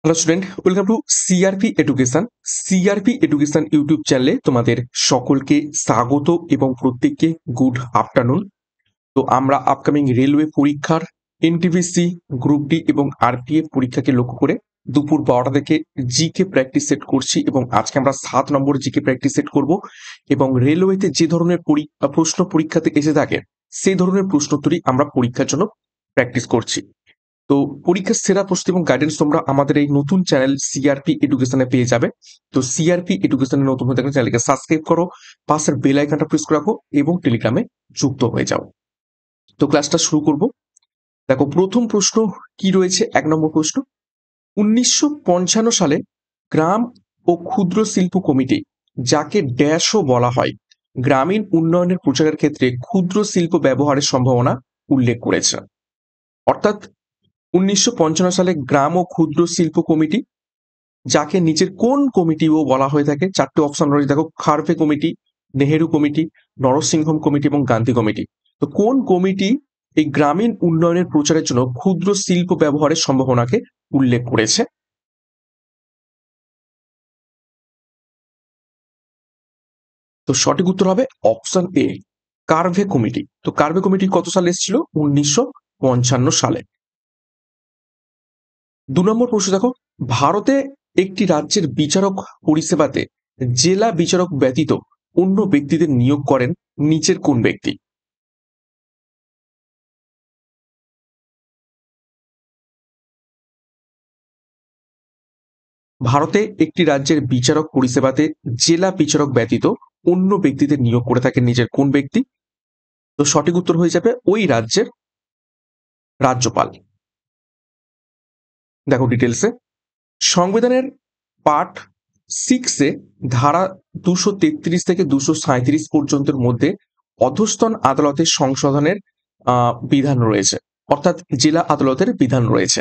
Hello student, welcome to CRP education. CRP education YouTube চ্যানেলে তোমাদের সকলকে স্বাগত এবং প্রত্যেককে গুড আফটারনুন। তো আমরা আপকামিং রেলওয়ে পরীক্ষার এনটিপিসি, গ্রুপ ডি এবং আরপিএফ পরীক্ষাকে লক্ষ্য করে দুপুর 12টা থেকে জিকে প্র্যাকটিস সেট করছি এবং আজকে আমরা 7 নম্বর জিকে প্র্যাকটিস সেট করব এবং রেলওয়েতে যে ধরনের প্রশ্ন পরীক্ষাতে এসে থাকে সেই ধরনের প্রশ্নোত্তরই আমরা পরীক্ষার জন্য প্র্যাকটিস করছি। তো পরীক্ষার সেরা প্রশ্ন এবং গাইডেন্স তোমরা আমাদের এই নতুন চ্যানেল সিআরপি এডুকেশনে পেয়ে যাবে। তো সিআরপি এডুকেশনে নতুন হয়ে থাকলে চ্যানেলকে সাবস্ক্রাইব করো, পাশের বেল আইকনটা প্রেস করে রাখো এবং টেলিগ্রামে যুক্ত হয়ে যাও। তো ক্লাসটা শুরু করব। দেখো, প্রথম প্রশ্ন কি রয়েছে। 1 নম্বর প্রশ্ন, 1955 সালে গ্রাম ও ক্ষুদ্র শিল্প কমিটি, যাকে ড্যাশও বলা হয়, গ্রামীণ উন্নয়নের প্রচারের ক্ষেত্রে ক্ষুদ্র শিল্প ব্যবহারের সম্ভাবনা উল্লেখ করেছে। অর্থাৎ 1955 সালে গ্রাম ও ক্ষুদ্র শিল্প কমিটি, যাকে নিচের কোন কমিটিও বলা হয়ে থাকে? 4টে অপশন রয়েছে, দেখো। খারভে committee, Nehru committee, Narasimham committee এবং গান্ধী কমিটি। তো কোন কমিটি এই গ্রামীণ উন্নয়নের প্রচারের জন্য ক্ষুদ্র শিল্প ব্যবহারের সম্ভাবনাকে উল্লেখ করেছে? তো সঠিক উত্তর হবে অপশন এ, কার্ভে কমিটি। তো কার্ভে কমিটি কত সালে এসেছিল? 1955 সালে। 2 নম্বর প্রশ্ন দেখো, ভারতে একটি রাজ্যের বিচারক পরিষেবাতে জেলা বিচারক ব্যতীত অন্য ব্যক্তিদের নিয়োগ করেন নিচের কোন ব্যক্তি? ভারতে একটি রাজ্যের বিচারক পরিষেবাতে জেলা বিচারক ব্যতীত অন্য ব্যক্তিদের নিয়োগ করে থাকেন নিচের কোন ব্যক্তি? তো সঠিক উত্তর হয়ে যাবে ওই রাজ্যের রাজ্যপাল। দেখো ডিটেলসে, সংবিধানের পার্ট 6-এ ধারা 233 থেকে 237 পর্যন্তের মধ্যে অধস্তন আদালতের সংশোধনের বিধান রয়েছে, অর্থাৎ জেলা আদালতের বিধান রয়েছে।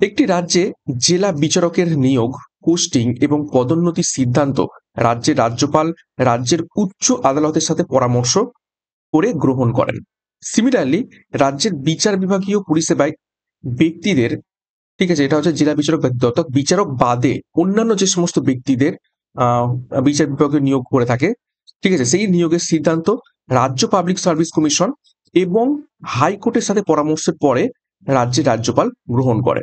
একটি রাজ্যে জেলা বিচারকের নিয়োগ, পোস্টিং এবং পদোন্নতির সিদ্ধান্ত রাজ্যের রাজ্যপাল রাজ্যের উচ্চ আদালতের সাথে পরামর্শ করে গ্রহণ করেন। সিমিলারলি, রাজ্যের বিচার বিভাগীয় পরিষেবায় ব্যক্তিদের, ঠিক আছে, এটা হচ্ছে জেলা বিচারক ব্যতীত, অর্থাৎ বিচারক বাদে অন্যান্য যে সমস্ত ব্যক্তিদের আহ, বিচার বিভাগে নিয়োগ করে থাকে, ঠিক আছে, সেই নিয়োগের সিদ্ধান্ত রাজ্য পাবলিক সার্ভিস কমিশন এবং হাইকোর্টের সাথে পরামর্শের পরে রাজ্যের রাজ্যপাল গ্রহণ করে।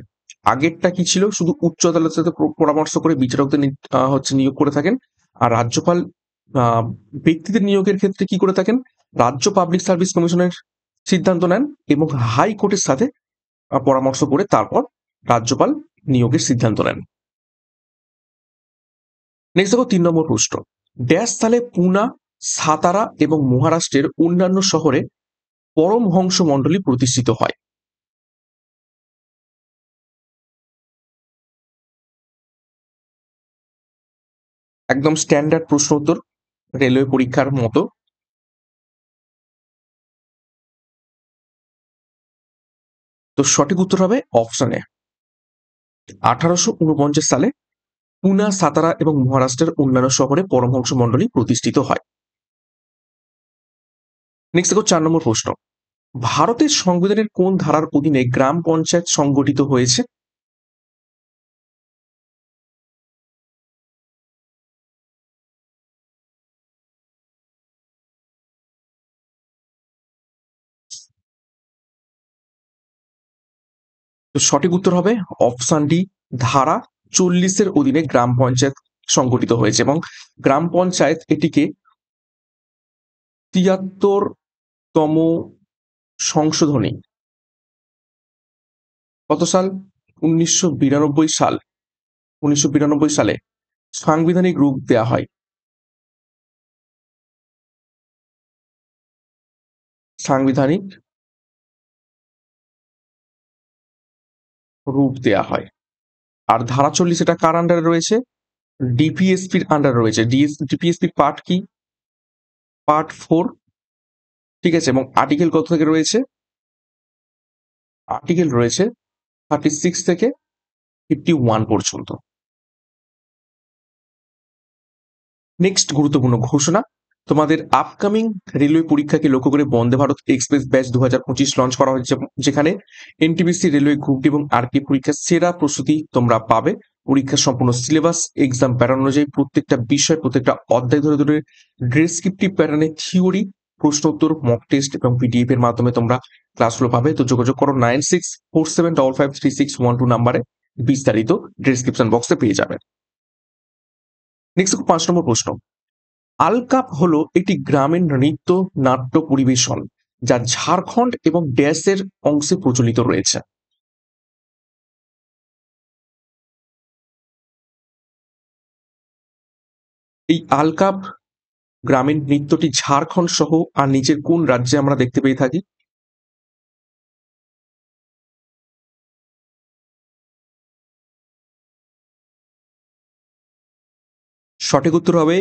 আগেরটা কি ছিল? শুধু উচ্চ আদালতের সাথে পরামর্শ করে বিচারকদের হচ্ছে নিয়োগ করে থাকেন। আর রাজ্যপাল আহ, ব্যক্তিদের নিয়োগের ক্ষেত্রে কি করে থাকেন? রাজ্য পাবলিক সার্ভিস কমিশনের সিদ্ধান্ত নেন এবং হাইকোর্টের সাথে পরামর্শ করে তারপর রাজ্যপাল নিয়োগের সিদ্ধান্ত নেন। নেক্সট দেখো, 3 নম্বর প্রশ্ন, ড্যাশ সালে পুনা, সাতারা এবং মহারাষ্ট্রের অন্যান্য শহরে পরমহংস মণ্ডলী প্রতিষ্ঠিত হয়? একদম স্ট্যান্ডার্ড প্রশ্ন উত্তর, রেলওয়ে পরীক্ষার মতো। তো সঠিক উত্তর হবে অপশন এ, 1849 সালে পুনা, সাতারা এবং মহারাষ্ট্রের অন্যান্য শহরে পরমহংস মণ্ডলী প্রতিষ্ঠিত হয়। নেক্সট দেখো, 4 নম্বর প্রশ্ন, ভারতের সংবিধানের কোন ধারার অধীনে গ্রাম পঞ্চায়েত সংগঠিত হয়েছে? তো সঠিক উত্তর হবে অপশন ডি, ধারা 40-এর অধীনে গ্রাম পঞ্চায়েত সংগঠিত হয়েছে এবং গ্রাম পঞ্চায়েত এটিকে 73তম সংশোধনী, কত সাল? 1992 সাল। 1992 সালে সাংবিধানিক রূপ দেয়া হয়। সাংবিধানিক রূপ দেয়া হয়। আর ধারা 40 এটা কার আন্ডারে রয়েছে? ডিপিএসপির আন্ডারে রয়েছে। ডিপিএসপির পার্ট কি? পার্ট 4, ঠিক আছে, এবং আর্টিকেল কত থেকে রয়েছে? আর্টিকেল রয়েছে 36 থেকে 51 পর্যন্ত। নেক্সট গুরুত্বপূর্ণ ঘোষণা, তোমাদের আপকামিং রেলওয়ে পরীক্ষাকে লক্ষ্য করে Vande Bharat express batch 2025 launch করা হয়েছে, যেখানে এনটিপিসি রেলওয়ে গ্রুপ ডি এবং আরপি পরীক্ষার সেরা প্রস্তুতি তোমরা পাবে। পরীক্ষার সম্পূর্ণ সিলেবাস, এক্সাম প্যাটার্ন অনুযায়ী প্রত্যেকটা বিষয়, প্রত্যেকটা অধ্যায় ধরে ধরে ডেসক্রিপটিভ প্যাটার্নে থিওরি, প্রশ্ন উত্তর, মক টেস্ট এবং পিডিএফ এর মাধ্যমে তোমরা ক্লাসগুলো পাবে। তো যোগাযোগ করো 9647553612 নাম্বারে, বিস্তারিত ডেসক্রিপশন বক্সে পেয়ে যাবেন। নেক্সট 5 নম্বর প্রশ্ন, আলকাপ হলো একটি গ্রামীণ নৃত্য নাট্য পরিবেশন যা ঝাড়খণ্ড এবং ড্যাশের অংশে প্রচলিত রয়েছে। এই আলকাপ গ্রামীণ নৃত্যটি ঝাড়খণ্ড সহ আর নিচের কোন রাজ্যে আমরা দেখতে পেয়ে থাকি? সঠিক উত্তর হবে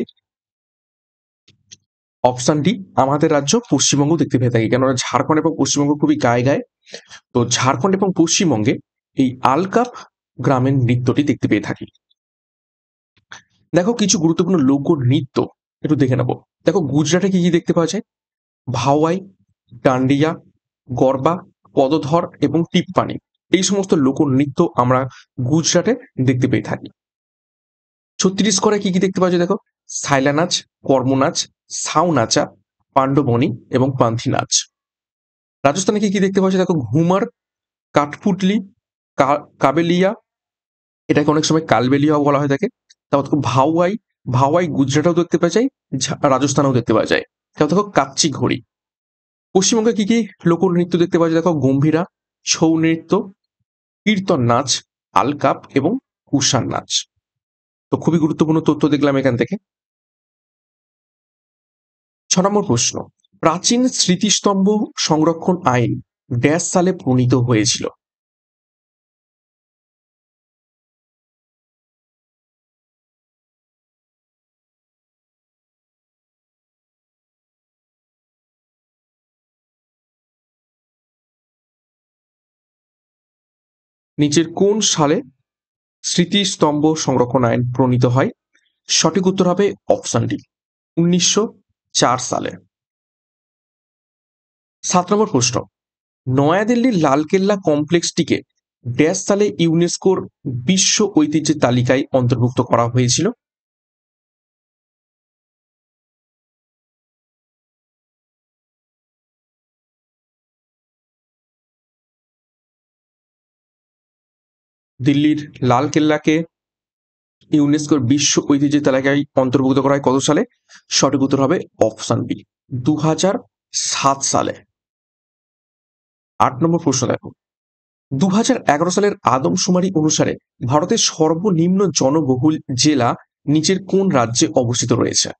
অপশন ডি, আমাদের রাজ্য পশ্চিমবঙ্গ দেখতে পেয়ে থাকি, কেননা ঝাড়খণ্ড এবং পশ্চিমবঙ্গ খুবই গায়ে গায়ে। তো ঝাড়খণ্ড এবং পশ্চিমবঙ্গে এই আলকাপ গ্রামীণ নৃত্যটি দেখতে পেয়ে থাকি। দেখো কিছু গুরুত্বপূর্ণ লোকনৃত্য একটু দেখে নেবো। দেখো গুজরাটে কি কি দেখতে পাওয়া যায়? ভাওয়াই, ডান্ডিয়া, গরবা, পদধর এবং টিপ্পানি, এই সমস্ত লোকনৃত্য আমরা গুজরাটে দেখতে পেয়ে থাকি। ছত্তিশগড়ে কি কি দেখতে পাওয়া যায়? দেখো সাইলা নাচ, কর্ম নাচ, সাউ নাচা, পাণ্ডবনী এবং পান্থি নাচ। রাজস্থানে কি কি দেখতে পাওয়া যায়? দেখো ঘুমার, কাঠপুটলি, কাবেলিয়া, এটাকে অনেক সময় কালবেলিয়াও বলা হয় থাকে। তারপর দেখো ভাওয়াই, ভাওয়াই গুজরাটেও দেখতে পাওয়া যায়, রাজস্থানেও দেখতে পাওয়া যায়। তারপর দেখো কাচ্চি ঘড়ি। পশ্চিমবঙ্গে কি কি লোকনৃত্য দেখতে পাওয়া যায়? দেখো গম্ভীরা, ছৌ নৃত্য, কীর্তন নাচ, আলকাপ এবং কুষাণ নাচ। তো খুবই গুরুত্বপূর্ণ তথ্য দেখলাম এখান থেকে। 6 নম্বর প্রশ্ন, প্রাচীন স্মৃতিস্তম্ভ সংরক্ষণ আইন ড্যাশ সালে প্রণীত হয়েছিল? নিচের কোন সালে স্মৃতিস্তম্ভ সংরক্ষণ আইন প্রণীত হয়? সঠিক উত্তর হবে অপশন ডি, 1904 সালে। 7 নম্বর প্রশ্ন, নয়াদিল্লির লালকেল্লা কমপ্লেক্সটিকে ড্যাশ সালে ইউনেস্কোর বিশ্ব ঐতিহ্যের তালিকায় অন্তর্ভুক্ত করা হয়েছিল? দিল্লির লালকেল্লাকে ইউনেস্কোর বিশ্ব ঐতিহ্যের তালিকায় অন্তর্ভুক্ত করা হয় কত সালে? সঠিক উত্তর হবে অপশন বি, 2007 সালে। 8 নম্বর প্রশ্ন দেখো, 2011 সালের আদমশুমারি অনুসারে ভারতের সর্বনিম্ন জনবহুল জেলা নিচের কোন রাজ্যে অবস্থিত রয়েছে?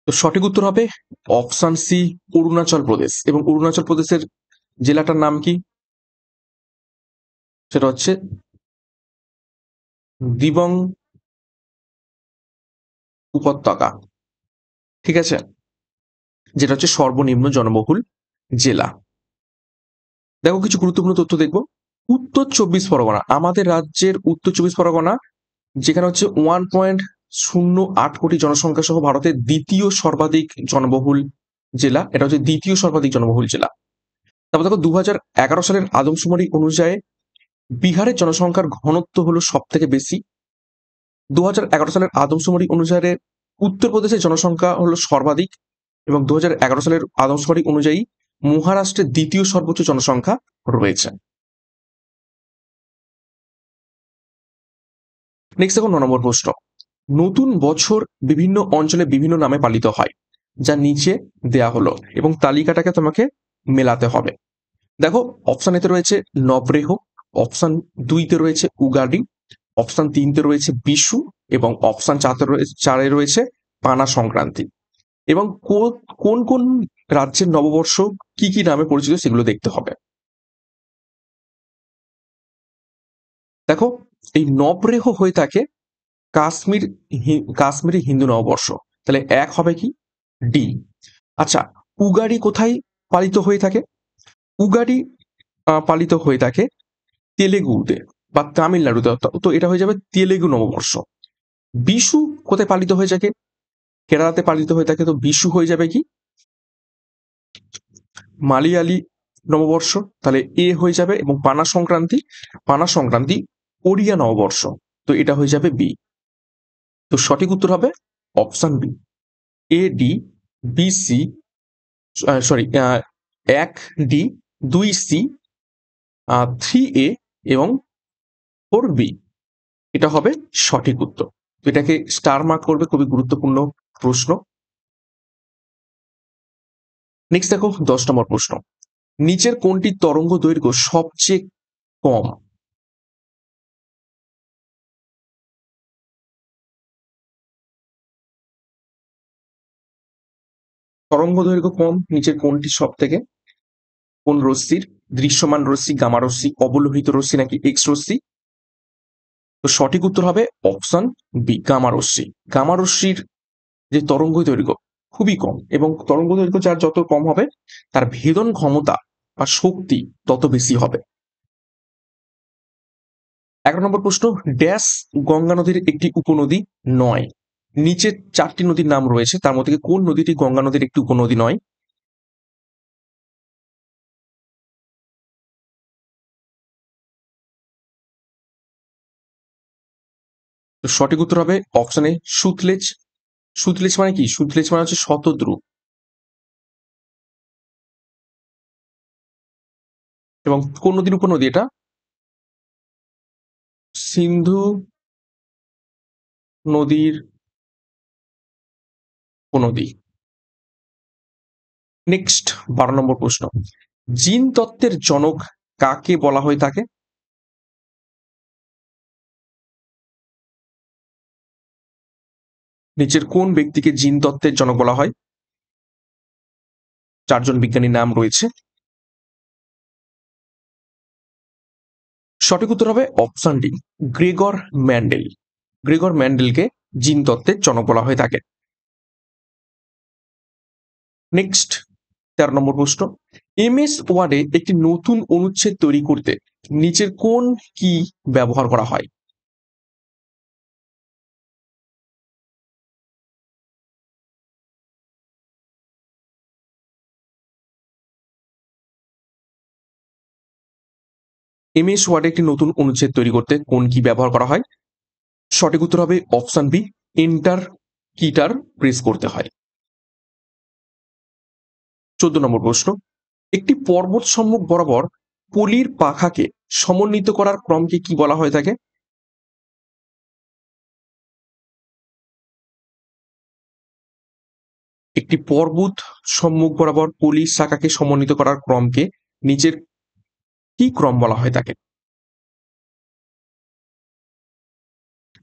তো সঠিক উত্তর হবে অপশন সি, অরুণাচল প্রদেশ। এবং অরুণাচল প্রদেশের জেলাটার নাম কি? সেটা হচ্ছে দিবং উপত্যকা, ঠিক আছে, যেটা হচ্ছে সর্বনিম্ন জনবহুল জেলা। দেখো কিছু গুরুত্বপূর্ণ তথ্য দেখবো। উত্তর চব্বিশ পরগনা, আমাদের রাজ্যের উত্তর চব্বিশ পরগনা, যেখানে হচ্ছে 1.08 কোটি জনসংখ্যা সহ ভারতের দ্বিতীয় সর্বাধিক জনবহুল জেলা, এটা হচ্ছে দ্বিতীয় সর্বাধিক জনবহুল জেলা। তারপর দেখো 2011 সালের আদমশুমারি অনুযায়ী বিহারের জনসংখ্যার ঘনত্ব হলো সব থেকে বেশি। 2011 সালের আদমশুমারি অনুসারে উত্তরপ্রদেশের জনসংখ্যা হলো সর্বাধিক, এবং 2011 সালের আদমশুমারি অনুযায়ী মহারাষ্ট্রের দ্বিতীয় সর্বোচ্চ জনসংখ্যা রয়েছে। নেক্সট দেখো 9 নম্বর প্রশ্ন, নতুন বছর বিভিন্ন অঞ্চলে বিভিন্ন নামে পালিত হয়, যা নিচে দেয়া হলো, এবং তালিকাটাকে তোমাকে মেলাতে হবে। দেখো অপশন এতে রয়েছে নবরেহ, অপশন 2-তে রয়েছে উগাডি, অপশন 3-তে রয়েছে বিশু, এবং অপশন 4-এ রয়েছে পানা সংক্রান্তি। এবং কোন কোন রাজ্যের নববর্ষ কি কি নামে পরিচিত সেগুলো দেখতে হবে। দেখো এই নবরেহ হয়ে থাকে কাশ্মীরি হিন্দু নববর্ষ। তাহলে এক হবে কি? ডি। আচ্ছা, উগাড়ি কোথায় পালিত হয়ে থাকে? উগাড়ি পালিত হয়ে থাকে তেলেগুতে বা তামিলনাড়ুতে, তো এটা হয়ে যাবে তেলেগু নববর্ষ। বিশু কোথায় পালিত হয়ে থাকে? কেরালাতে পালিত হয়ে থাকে, তো বিশু হয়ে যাবে কি? মালয়ালি নববর্ষ। তাহলে এ হয়ে যাবে। এবং পানা সংক্রান্তি ওড়িয়া নববর্ষ, তো এটা হয়ে যাবে বি। তো সঠিক উত্তর হবে option B, A D, B C, sorry, এক ডি, দুই সি, থ্রি এ এবং ফোর বি। এটা হবে সঠিক উত্তর। তো এটাকে স্টার মার্ক করবে, খুবই গুরুত্বপূর্ণ প্রশ্ন। নেক্সট দেখো 10 নম্বর প্রশ্ন। নিচের কোনটি তরঙ্গ দৈর্ঘ্য সবচেয়ে কম? তরঙ্গ দৈর্ঘ্য কম নিচের কোনটি সব থেকে? কোন রশ্মির? দৃশ্যমান রশ্মি, গামা রশ্মি, অবলোহিত রশ্মি নাকি এক্স রশ্মি? তো সঠিক উত্তর হবে অপশন বি, গামা রশ্মি। গামা রশ্মির যে তরঙ্গ দৈর্ঘ্য খুবই কম, এবং তরঙ্গ দৈর্ঘ্য যার যত কম হবে তার ভেদন ক্ষমতা বা শক্তি তত বেশি হবে। 11 নম্বর প্রশ্ন। ড্যাশ গঙ্গা নদীর একটি উপনদী নয়? নিচের 4টি নদীর নাম রয়েছে, তার মধ্যে কোন নদীটি গঙ্গা নদীর একটি উপনদী নয়? তো সঠিক উত্তর হবে অপশন এ, সুতলেজ। সুতলেজ মানে কি? সুতলেজ মানে হচ্ছে শতদ্রু। এবং কোন নদীর উপনদী এটা? সিন্ধু নদীর উপনদী। নেক্সট 12 নম্বর প্রশ্ন। জিন তত্ত্বের জনক কাকে বলা হয়ে থাকে? নিচের কোন ব্যক্তিকে জিন তত্ত্বের জনক বলা হয়? 4জন বিজ্ঞানীর নাম রয়েছে। সঠিক উত্তর হবে option D, Gregor Mendel. Gregor ম্যান্ডেলকে জিন তত্ত্বের জনক বলা হয়ে থাকে। নেক্সট 13 নম্বর প্রশ্ন। এমএস ওয়ার্ডে একটি নতুন অনুচ্ছেদ তৈরি করতে নিচের কোন কি ব্যবহার করা হয়? এমএস ওয়ার্ডে একটি নতুন অনুচ্ছেদ তৈরি করতে কোন কি ব্যবহার করা হয়? সঠিক উত্তর হবে অপশন বি, এন্টার কিটার প্রেস করতে হয়। 14 নম্বর প্রশ্ন। একটি পর্বত সম্মুখ বরাবর পলির পাখাকে সমন্বিত করার ক্রমকে কি বলা হয়ে থাকে? একটি পর্বত সম্মুখ বরাবর পলির শাখাকে সমন্বিত করার ক্রমকে নিচের কি ক্রম বলা হয়ে থাকে?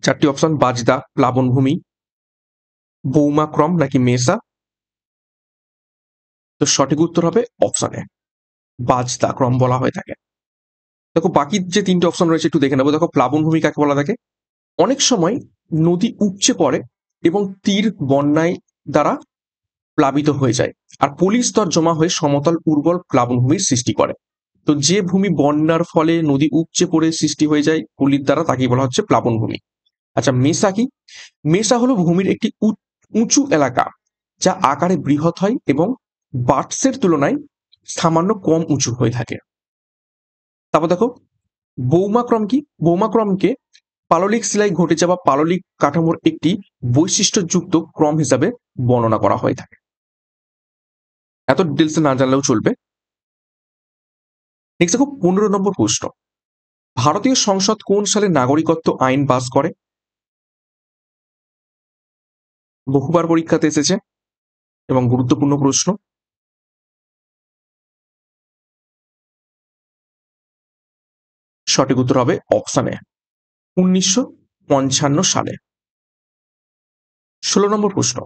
4টি অপশন: বাজদা, প্লাবনভূমি, বৌমা ক্রম নাকি মেসা? তো সঠিক উত্তর হবে অপশন এ, বাজদা ক্রম বলা হয়ে থাকে। দেখো বাকি যে 3টে অপশন রয়েছে একটু দেখে নেবো। দেখো প্লাবনভূমি কাকে বলা থাকে? অনেক সময় নদী উপচে পড়ে এবং তীর বন্যায় দ্বারা প্লাবিত হয়ে যায়, আর পলির স্তর জমা হয়ে সমতল উর্বর প্লাবনভূমির সৃষ্টি করে। তো যে ভূমি বন্যার ফলে নদী উপচে পড়ে সৃষ্টি হয়ে যায় পলির দ্বারা, তাকেই বলা হচ্ছে প্লাবনভূমি। আচ্ছা, মেসা কি? মেসা হলো ভূমির একটি উঁচু এলাকা যা আকারে বৃহৎ হয় এবং বার্টসের তুলনায় সামান্য কম উঁচু হয়ে থাকে। তারপর দেখো বৌমাক্রম কি? বৌমাক্রমকে পাললিক শিলায় ঘটে যাওয়া পাললিক কাঠামোর একটি বৈশিষ্ট্যযুক্ত ক্রম হিসাবে বর্ণনা করা হয়ে থাকে। এত ডিটেলসে না জানলেও চলবে। নেক্সট দেখো 15 নম্বর প্রশ্ন। ভারতীয় সংসদ কোন সালে নাগরিকত্ব আইন পাস করে? বহুবার পরীক্ষাতে এসেছে এবং গুরুত্বপূর্ণ প্রশ্ন। সঠিক উত্তর হবে অপশন এ, 1955 সালে। 16 নম্বর প্রশ্ন।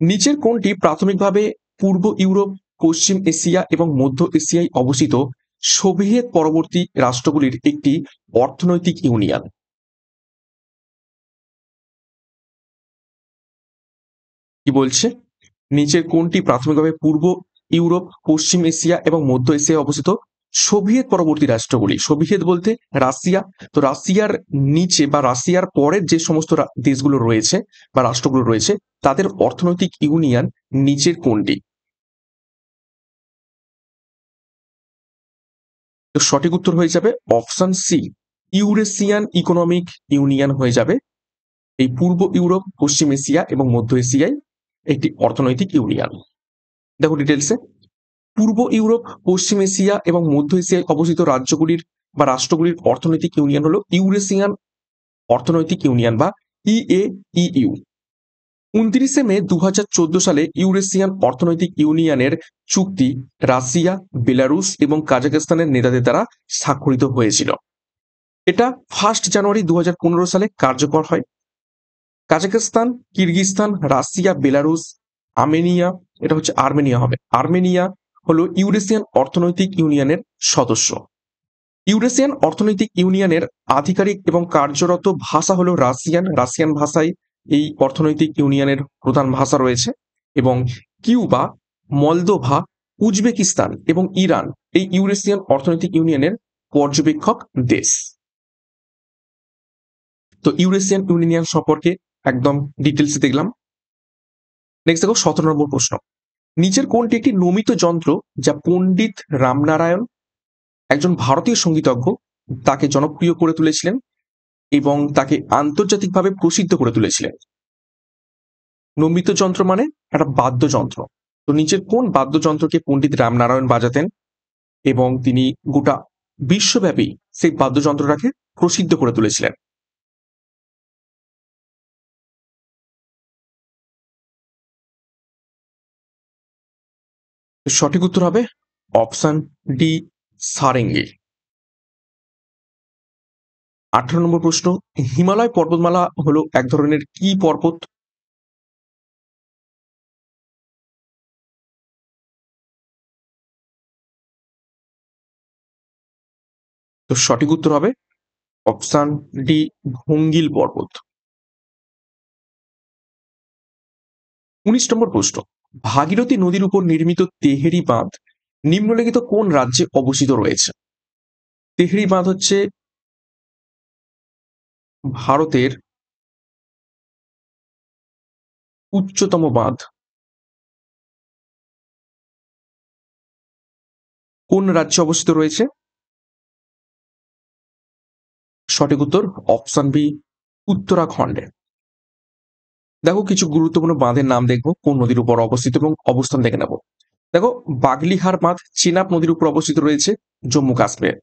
নিচের কোনটি প্রাথমিকভাবে পূর্ব ইউরোপ, পশ্চিম এশিয়া এবং মধ্য এশিয়ায় অবস্থিত সোভিয়েত পরবর্তী রাষ্ট্রগুলির একটি অর্থনৈতিক ইউনিয়ন? কি বলছে, নিচের কোনটি প্রাথমিকভাবে পূর্ব ইউরোপ, পশ্চিম এশিয়া এবং মধ্য এশিয়ায় অবস্থিত সোভিয়েত পরবর্তী রাষ্ট্রগুলি? সোভিয়েত বলতে রাশিয়া। তো রাশিয়ার নিচে বা রাশিয়ার পরের যে সমস্ত দেশগুলো রয়েছে বা রাষ্ট্রগুলো রয়েছে তাদের অর্থনৈতিক ইউনিয়ন নিচের কোনটি? তো সঠিক উত্তর হয়ে যাবে option C, Eurasian Economic Union হয়ে যাবে এই পূর্ব ইউরোপ, পশ্চিম এশিয়া এবং মধ্য এশিয়ায় একটি অর্থনৈতিক ইউনিয়ন। দেখো ডিটেলসে, পূর্ব ইউরোপ, পশ্চিম এশিয়া এবং মধ্য এশিয়ায় অবস্থিত রাজ্যগুলির বা রাষ্ট্রগুলির অর্থনৈতিক ইউনিয়ন হলো ইউরেশিয়ান অর্থনৈতিক ইউনিয়ন বা ইএইউ। 29 মে 2014 সালে ইউরেশিয়ান অর্থনৈতিক ইউনিয়নের চুক্তি রাশিয়া, বেলারুশ এবং কাজাখস্তানের নেতাদের দ্বারা স্বাক্ষরিত হয়েছিল। এটা 1 জানুয়ারি 2015 সালে কার্যকর হয়। কাজাখস্তান, কিরগিজস্তান, রাশিয়া, বেলারুশ, আর্মেনিয়া, এটা হচ্ছে আর্মেনিয়া হবে, আর্মেনিয়া হলো ইউরেশিয়ান অর্থনৈতিক ইউনিয়নের সদস্য। ইউরেশিয়ান অর্থনৈতিক ইউনিয়নের আধিকারিক এবং কার্যরত ভাষা হলো রাশিয়ান। রাশিয়ান ভাষায় এই অর্থনৈতিক ইউনিয়নের প্রধান ভাষা রয়েছে। এবং কিউবা, মলদোভা, উজবেকিস্তান এবং ইরান এই ইউরেশিয়ান অর্থনৈতিক ইউনিয়নের পর্যবেক্ষক দেশ। তো ইউরেশিয়ান ইউনিয়ন সম্পর্কে একদম ডিটেলসে দেখলাম। নেক্সট দেখো 17 নম্বর প্রশ্ন, নিচের কোনটি একটি নমিত যন্ত্র যা পণ্ডিত রামনারায়ণ, একজন ভারতীয় সঙ্গীতজ্ঞ, তাকে জনপ্রিয় করে তুলেছিলেন এবং তাকে আন্তর্জাতিকভাবে প্রসিদ্ধ করে তুলেছিলেন? নমিত যন্ত্র মানে একটা বাদ্যযন্ত্র। তো নিচের কোন বাদ্যযন্ত্রকে পণ্ডিত রামনারায়ণ বাজাতেন এবং তিনি গোটা বিশ্বব্যাপী সেই বাদ্যযন্ত্রটাকে প্রসিদ্ধ করে তুলেছিলেন? সঠিক উত্তর হবে অপশন ডি, সারেঙ্গি। 18 নম্বর প্রশ্ন, হিমালয় পর্বতমালা হলো এক ধরনের কি পর্বত? তো সঠিক উত্তর হবে অপশন ডি, ভঙ্গিল পর্বত। 19 নম্বর প্রশ্ন, ভাগীরথী নদীর উপর নির্মিত তেহেরি বাঁধ নিম্নলিখিত কোন রাজ্যে অবস্থিত রয়েছে? তেহরি বাঁধ হচ্ছে ভারতের উচ্চতম বাঁধ। কোন রাজ্যে অবস্থিত রয়েছে? সঠিক উত্তর অপশন বি, উত্তরাখণ্ডে। দেখো কিছু গুরুত্বপূর্ণ বাঁধের নাম দেখবো, কোন নদীর উপর অবস্থিত এবং অবস্থান দেখে নেব। দেখো, বাগলিহার বাঁধ চেনাব নদীর উপর অবস্থিত রয়েছে, জম্মু কাশ্মীর।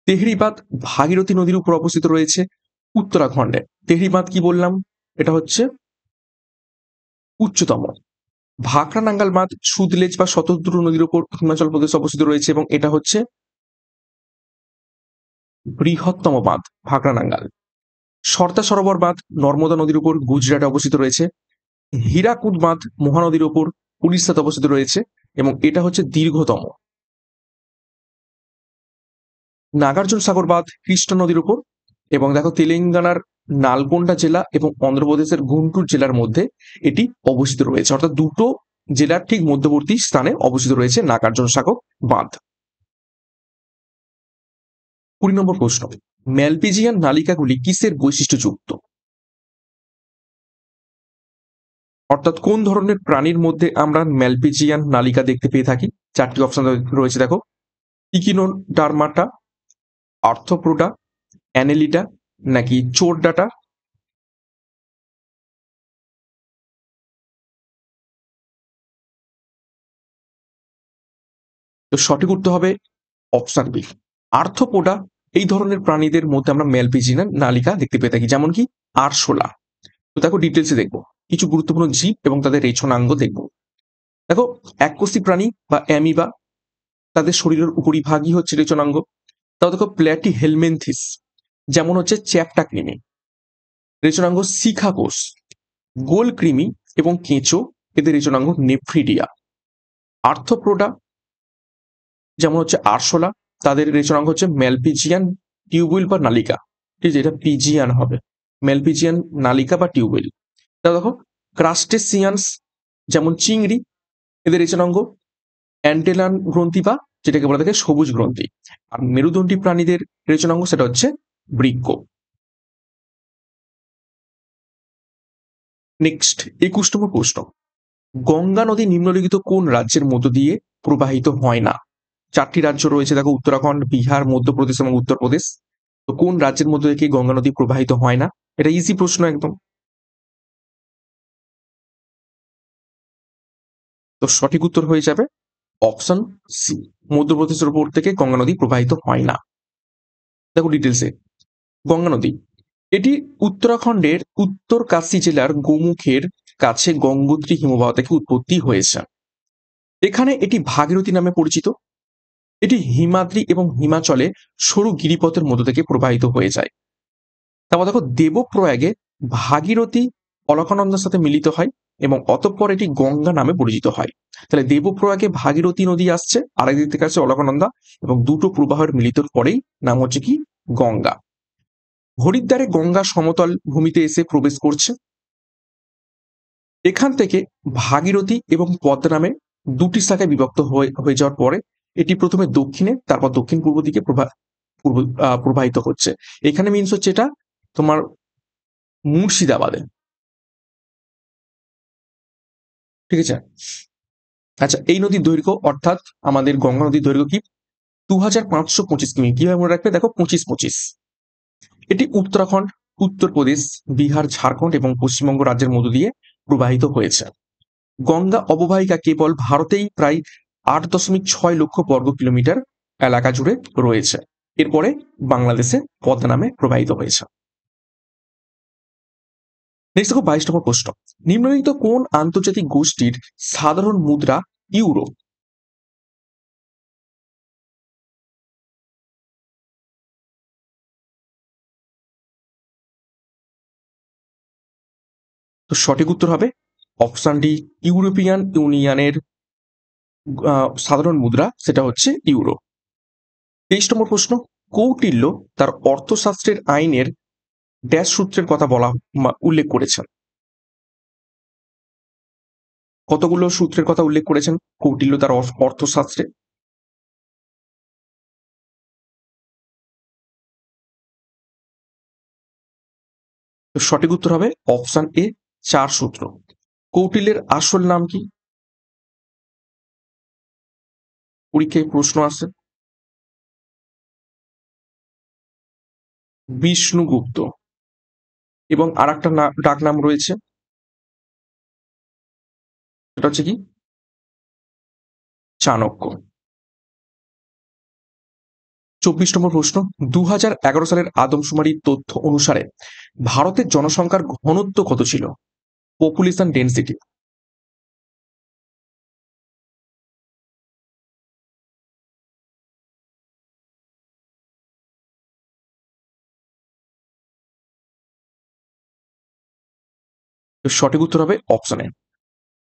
তেহরি বাঁধ ভাগীরথী নদীর উপর অবস্থিত রয়েছে, উত্তরাখণ্ডে। তেহরি বাঁধ কি বললাম, এটা হচ্ছে উচ্চতম। ভাকরা নাঙ্গাল বাঁধ সুতলেজ বা শতদ্রু নদীর উপর হিমাচল প্রদেশে অবস্থিত রয়েছে এবং এটা হচ্ছে বৃহত্তম বাঁধ ভাকরা নাঙ্গাল। সর্দা সরোবর বাঁধ নর্মদা নদীর উপর গুজরাটে অবস্থিত রয়েছে। হীরাকুদ বাঁধ মহানদীর উপর উড়িষ্যাতে অবস্থিত রয়েছে এবং এটা হচ্ছে দীর্ঘতম। নাগার্জুন সাগর বাঁধ কৃষ্ণা নদীর উপর। এবং দেখো, তেলেঙ্গানার নালগোন্ডা জেলা এবং অন্ধ্রপ্রদেশের গুন্টুর জেলার মধ্যে এটি অবস্থিত রয়েছে, অর্থাৎ দুটো জেলার ঠিক মধ্যবর্তী স্থানে অবস্থিত রয়েছে নাগার্জুন সাগর বাঁধ। 20 নম্বর প্রশ্ন, ম্যালপিজিয়ান নালিকাগুলি কিসের বৈশিষ্ট্যযুক্ত? অর্থাৎ কোন ধরনের প্রাণীর মধ্যে আমরা ম্যালপিজিয়ান নালিকা দেখতে পেয়ে থাকি? 4টি অপশন রয়েছে দেখো, ইকিনোডার্মাটা, আর্থ্রোপোডা, অ্যানেলিডা নাকি চোরডাটা? তো সঠিক উত্তর হবে অপশন বি, আর্থ্রোপোডা। এই ধরনের প্রাণীদের মধ্যে আমরা ম্যালপিজিয়ান নালিকা দেখতে পেয়ে থাকি, যেমন কি আরশোলা। তো দেখো ডিটেলসে দেখবো কিছু গুরুত্বপূর্ণ জীব এবং তাদের রেচনাঙ্গ দেখবো। দেখো, এককোষী প্রাণী বা অ্যামিবা, তাদের শরীরের উপরিভাগই হচ্ছে রেচনাঙ্গ। তাও দেখো প্ল্যাটি হেলমেন্থিস, যেমন হচ্ছে চ্যাপ্টা কৃমি, রেচনাঙ্গ শিখা কোষ। গোল কৃমি এবং কেঁচো, এদের রেচনাঙ্গ নেফ্রিডিয়া। আর্থ্রোপোডা, যেমন হচ্ছে আরশোলা, তাদের রেচনাঙ্গ হচ্ছে ম্যালপিজিয়ান টিউবুল বা নালিকা। ঠিক আছে, এটা পিজিয়ান হবে, ম্যালপিজিয়ান নালিকা বা টিউবুল। তা দেখো, ক্রাস্টেসিয়ান্স যেমন চিংড়ি, এদের রেচনাঙ্গ অ্যান্টেলান গ্রন্থি বা যেটাকে বলা থাকে সবুজ গ্রন্থি। আর মেরুদণ্ডী প্রাণীদের রেচনাঙ্গ সেটা হচ্ছে বৃক্ক। নেক্সট 21তম প্রশ্ন, গঙ্গা নদী নিম্নলিখিত কোন রাজ্যের মধ্য দিয়ে প্রবাহিত হয় না? 4টি রাজ্য রয়েছে দেখো, উত্তরাখণ্ড, বিহার, মধ্যপ্রদেশ এবং উত্তরপ্রদেশ। তো কোন রাজ্যের মধ্য থেকে গঙ্গা নদী প্রবাহিত হয় না? এটা ইজি প্রশ্ন একদম। তো সঠিক উত্তর হয়ে যাবে অপশন সি, মধ্যপ্রদেশের উপর থেকে গঙ্গা নদী প্রবাহিত হয় না। দেখো ডিটেলসে, গঙ্গা নদী এটি উত্তরাখণ্ডের উত্তরকাশী জেলার গোমুখের কাছে গঙ্গোত্রী হিমবাহ থেকে উৎপত্তি হয়েছে। এখানে এটি ভাগীরথী নামে পরিচিত। এটি হিমাদ্রি এবং হিমাচলে সরু গিরিপথের মধ্য থেকে প্রবাহিত হয়ে যায়। তারপর দেখো দেবপ্রয়াগে ভাগীরথী অলকানন্দার সাথে মিলিত হয় এবং অতঃপর এটি গঙ্গা নামে পরিচিত হয়। তাহলে দেবপ্রয়াগে ভাগীরথী নদী আসছে, আরেক দিক থেকে আসছে অলকানন্দা, এবং দুটো প্রবাহের মিলিতর পরেই নাম হচ্ছে কি গঙ্গা। হরিদ্বারে গঙ্গা সমতল ভূমিতে এসে প্রবেশ করছে। এখান থেকে ভাগীরথী এবং পদ্মা নামে দুটি শাখায় বিভক্ত হয়ে যাওয়ার পরে এটি প্রথমে দক্ষিণে, তারপর দক্ষিণ পূর্ব দিকে প্রবাহিত হচ্ছে। এখানে মিনস হচ্ছে এটা তোমার মুর্শিদাবাদে, ঠিক আছে। আচ্ছা, এই নদীর দৈর্ঘ্য অর্থাৎ আমাদের গঙ্গা নদীর দৈর্ঘ্য কি 2525 কিমি। কিভাবে মনে রাখবে দেখো, 25-25। এটি উত্তরাখণ্ড, উত্তরপ্রদেশ, বিহার, ঝাড়খণ্ড এবং পশ্চিমবঙ্গ রাজ্যের মধ্য দিয়ে প্রবাহিত হয়েছে। গঙ্গা অববাহিকা কেবল ভারতেই প্রায় 8.6 লক্ষ বর্গ কিলোমিটার এলাকা জুড়ে রয়েছে। এরপরে বাংলাদেশে পদ্মা নামে প্রবাহিত হয়েছে। নেক্সট দেখো 22তম প্রশ্ন, নিম্নলিখিত কোন আন্তর্জাতিক গোষ্ঠীর সাধারণ মুদ্রা ইউরো? তো সঠিক উত্তর হবে অপশন ডি, ইউরোপিয়ান ইউনিয়নের সাধারণ মুদ্রা সেটা হচ্ছে ইউরো। 23তম প্রশ্ন, কৌটিল্য তার অর্থশাস্ত্রের আইনের ড্যাশ সূত্রের কথা উল্লেখ করেছেন? কতগুলো সূত্রের কথা উল্লেখ করেছেন কৌটিল্য তার অর্থশাস্ত্রে? তো সঠিক উত্তর হবে অপশন এ, 4 সূত্র। কৌটিল্যের আসল নাম কি? পরীক্ষায় প্রশ্ন আসে। বিষ্ণুগুপ্ত। এবং আর একটা ডাক নাম রয়েছে, সেটা হচ্ছে কি চাণক্য। 24তম প্রশ্ন, 2011 সালের আদমশুমারির তথ্য অনুসারে ভারতের জনসংখ্যার ঘনত্ব কত ছিল? Population density. সঠিক উত্তর হবে অপশনে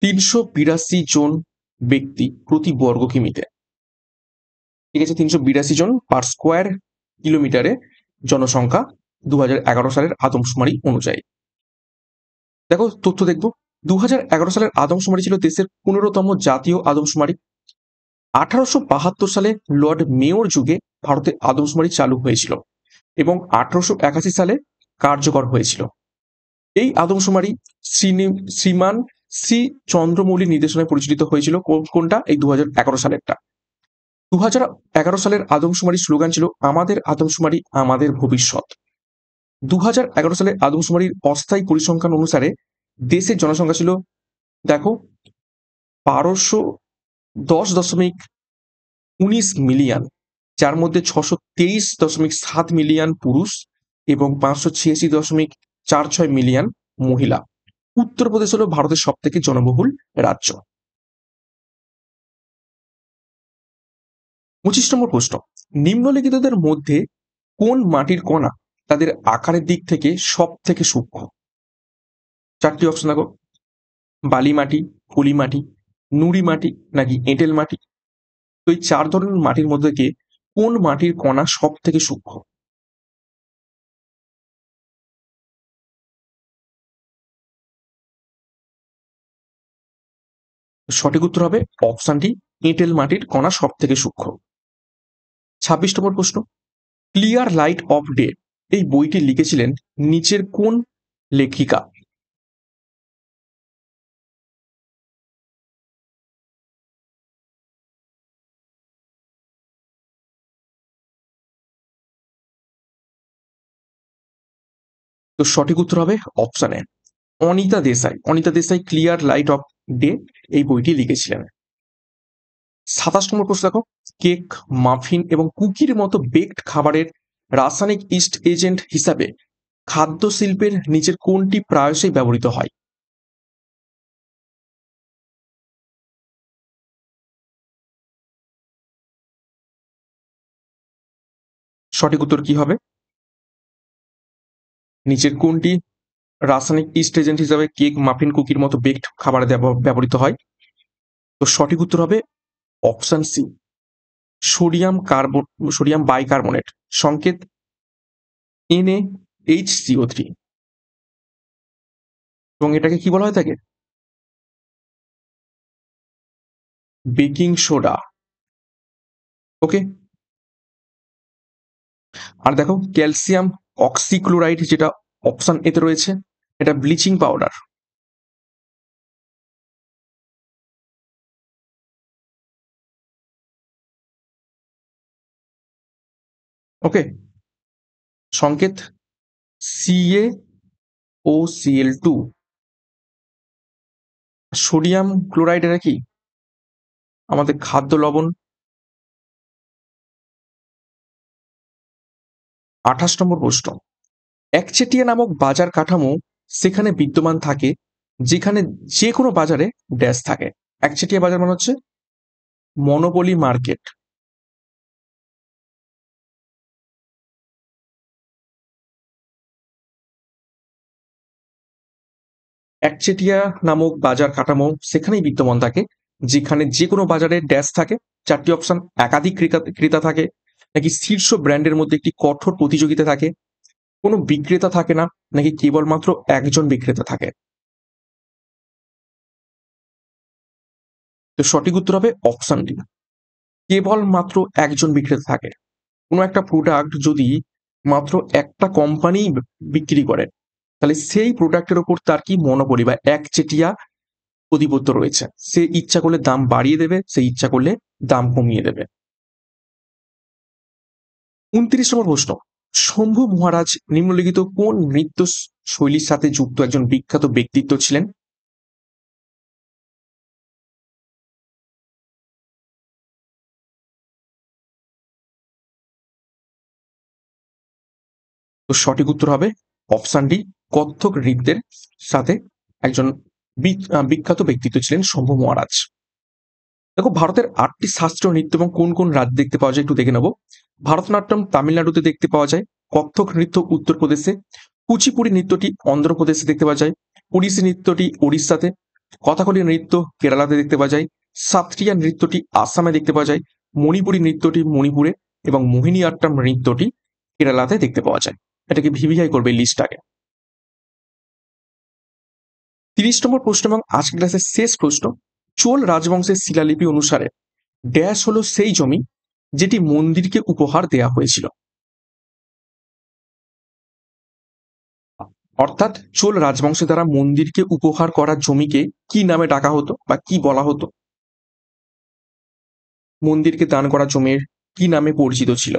382 জন ব্যক্তি প্রতি বর্গ কিমিতে। ঠিক আছে, 382 জন পার স্কোয়ার কিলোমিটারে জনসংখ্যা 2011 সালের আদমশুমারি অনুযায়ী। দেখো তথ্য দেখবো, 2011 সালের আদমশুমারি ছিল দেশের 15তম জাতীয় আদমশুমারি। 1872 সালে লর্ড মেয়র যুগে ভারতে আদমশুমারি চালু হয়েছিল এবং 1881 সালে কার্যকর হয়েছিল। এই আদমশুমারি শ্রীমান শ্রী চন্দ্রমৌলির নির্দেশনায় পরিচালিত হয়েছিল। কোনটা? এই 2011 সালেরটা। 2011 সালের আদমশুমারির স্লোগান ছিল আমাদের আদমশুমারি আমাদের ভবিষ্যৎ। 2011 সালের আদমশুমারির অস্থায়ী পরিসংখ্যান অনুসারে দেশের জনসংখ্যা ছিল দেখো 1210.19 মিলিয়ন, যার মধ্যে 623.7 মিলিয়ন পুরুষ এবং 586.46 মিলিয়ন মহিলা। উত্তরপ্রদেশ হল ভারতের সব থেকে জনবহুল রাজ্য। 25 নম্বর প্রশ্ন, নিম্নলিখিতদের মধ্যে কোন মাটির কণা তাদের আকারের দিক থেকে সব থেকে সূক্ষ্ম? 4টি অপশন দেখো, বালি মাটি, পলি মাটি, নুড়ি মাটি নাকি এঁটেল মাটি। তো এই 4 ধরনের মাটির মধ্যে থেকে কোন মাটির কণা সব থেকে সূক্ষ্ম? সঠিক উত্তর হবে অপশানটি, এঁটেল মাটির কণা সব থেকে সূক্ষ্ম। ২৬ নম্বর প্রশ্ন, ক্লিয়ার লাইট অফ ডে এই বইটি লিখেছিলেন নিচের কোন লেখিকা? তো সঠিক উত্তর হবে option A, Anita Desai. Anita Desai clear light off day এই বইটি লিখেছিলেন। ২৭ নম্বর প্রশ্ন দেখো, কেক, মাফিন এবং কুকির মতো বেকড খাবারের রাসায়নিক ইস্ট এজেন্ট হিসাবে খাদ্য শিল্পের নিচের কোনটি প্রায়শই ব্যবহৃত হয়? সঠিক উত্তর কি হবে? নিচের কোনটি রাসায়নিক ইস্ট এজেন্ট হিসাবে কেক, মাফিন, কুকির মতো বেকড খাবারে ব্যবহৃত হয়? তো সঠিক উত্তর হবে option C, sodium carbon, sodium bicarbonate, সংকেত NaHCO3। এবং এটাকে কি বলা হয় থাকে? Baking soda. ওকে। আর দেখো ক্যালসিয়াম অক্সিক্লোরাইড যেটা অপশন এতে রয়েছে, এটা ব্লিচিং পাউডার। ওকে। সংকেত CaOCl2। সোডিয়াম ক্লোরাইড এটা কি? আমাদের খাদ্য লবণ। ২৮ নম্বর প্রশ্ন, একচেটিয়া নামক বাজার কাঠামো সেখানে বিদ্যমান থাকে যেখানে যে কোনো বাজারে ড্যাশ থাকে। একচেটিয়া বাজার মানে হচ্ছে মনোপলি মার্কেট। একচেটিয়া নামক বাজার কাঠামো সেখানেই বিদ্যমান থাকে যেখানে যে কোনো বাজারে ড্যাশ থাকে। ৪টি অপশন, একাধিক ক্রেতা থাকে, নাকি শীর্ষ ব্র্যান্ডের মধ্যে একটি কঠোর প্রতিযোগিতা থাকে, কোনো বিক্রেতা থাকে না, নাকি কেবলমাত্র একজন বিক্রেতা থাকে। তো সঠিক উত্তর হবে অপশন ডি, কেবলমাত্র একজন বিক্রেতা থাকে। কোনো একটা প্রোডাক্ট যদি মাত্র একটা কোম্পানি বিক্রি করে, তাহলে সেই প্রোডাক্টের ওপর তার কি মনোপলি বা একচেটিয়া আধিপত্য রয়েছে। সে ইচ্ছা করলে দাম বাড়িয়ে দেবে, সে ইচ্ছা করলে দাম কমিয়ে দেবে। ২৯ নম্বর প্রশ্ন, শম্ভু মহারাজ নিম্নলিখিত কোন নৃত্য শৈলীর সাথে যুক্ত একজন বিখ্যাত ব্যক্তিত্ব ছিলেন? তো সঠিক উত্তর হবে অপশন ডি, কত্থক নৃত্যের সাথে একজন বিখ্যাত ব্যক্তিত্ব ছিলেন শম্ভু মহারাজ। দেখো ভারতের ৮টি শাস্ত্রীয় নৃত্য এবং কোন কোন রাজ্যে দেখতে পাওয়া যায় একটু দেখে নেব। ভারতনাট্যম তামিলনাড়ুতে দেখতে পাওয়া যায়, কত্থক নৃত্য উত্তরপ্রদেশে, কুচিপুড়ি নৃত্যটি অন্ধ্রপ্রদেশে দেখতে পাওয়া যায়, ওড়িশি নৃত্যটি উড়িষ্যাতে, কথাকলি নৃত্য কেরালাতে দেখতে পাওয়া যায়, সাত্রিয়া নৃত্যটি আসামে দেখতে পাওয়া যায়, মণিপুরী নৃত্যটি মণিপুরে এবং মোহিনী আট্টাম নৃত্যটি কেরালাতে দেখতে পাওয়া যায়। এটাকে ভিভিআই করবে লিস্টটাকে। ৩০ নম্বর প্রশ্ন এবং আজকের ক্লাসের শেষ প্রশ্ন, চোল রাজবংশের শিলালিপি অনুসারে ড্যাশ হলো সেই জমি যেটি মন্দিরকে উপহার দেয়া হয়েছিল। অর্থাৎ চোল রাজবংশের দ্বারা মন্দিরকে উপহার করা জমিকে কি নামে ডাকা হতো বা কি বলা হতো? মন্দিরকে দান করা জমির কি নামে পরিচিত ছিল?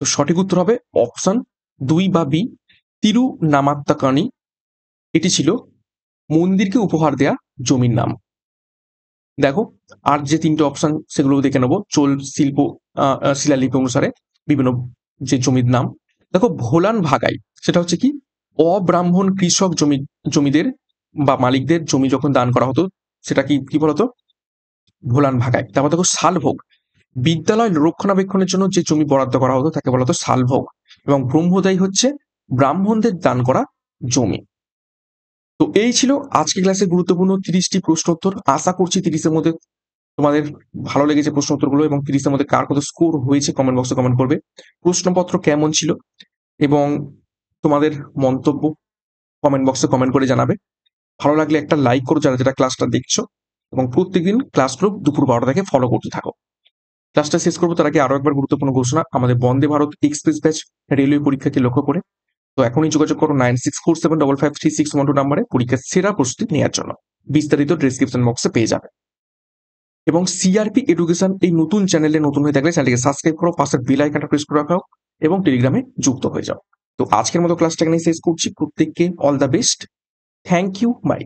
তো সঠিক উত্তর হবে অপশন ২ বা বি, তিরুনামাত্তাকানি। এটি ছিল মন্দিরকে উপহার দেয়া জমির নাম। দেখো আর যে ৩টে অপশন সেগুলো দেখে নেবো চোল শিল্প শিলালিপি অনুসারে বিভিন্ন যে জমির নাম। দেখো ভোলান ভাগাই সেটা হচ্ছে কি অব্রাহ্মণ কৃষক জমিদের বা মালিকদের জমি যখন দান করা হতো সেটা কি কি বলতো? ভোলান ভাগাই। তারপর দেখো শালভোগ, বিদ্যালয় রক্ষণাবেক্ষণের জন্য যে জমি বরাদ্দ করা হতো তাকে বলা হতো শালভোগ। এবং ব্রহ্মদায়ী হচ্ছে ব্রাহ্মণদের দান করা জমি। তো এই ছিল আজকে ক্লাসের গুরুত্বপূর্ণ ৩০টি প্রশ্ন উত্তর। আশা করছি ৩০-এর মধ্যে তোমাদের ভালো লেগেছে প্রশ্ন উত্তরগুলো, এবং ৩০-এর মধ্যে কার কত স্কোর হয়েছে কমেন্ট বক্সে কমেন্ট করবে। প্রশ্নপত্র কেমন ছিল এবং তোমাদের মন্তব্য কমেন্ট বক্সে কমেন্ট করে জানাবে। ভালো লাগলে একটা লাইক করো যারা যেটা ক্লাসটা দেখছো, এবং প্রত্যেকদিন ক্লাসগুলো দুপুর 12টা থেকে ফলো করতে থাকো। ক্লাসটা শেষ করবো তার আগে আরো একবার গুরুত্বপূর্ণ ঘোষণা, আমাদের Vande Bharat express batch railway পরীক্ষাকে লক্ষ্য করে। তো এখনই যোগাযোগ করো 9647553612 নাম্বারে পরীক্ষার সেরা প্রস্তুতি নেওয়ার জন্য। বিস্তারিত ডেসক্রিপশন বক্সে পেয়ে যাবে। এবং সিআরপি এডুকেশন এই নতুন চ্যানেলে নতুন হয়ে থাকলে চ্যানেলটিকে সাবস্ক্রাইব করো, পাশের বেল আইকনটা প্রেস করে রাখাও এবং টেলিগ্রামে যুক্ত হয়ে যাও। তো আজকের মতো ক্লাসটা এখানেই শেষ করছি। প্রত্যেককে all the best. Thank you, by.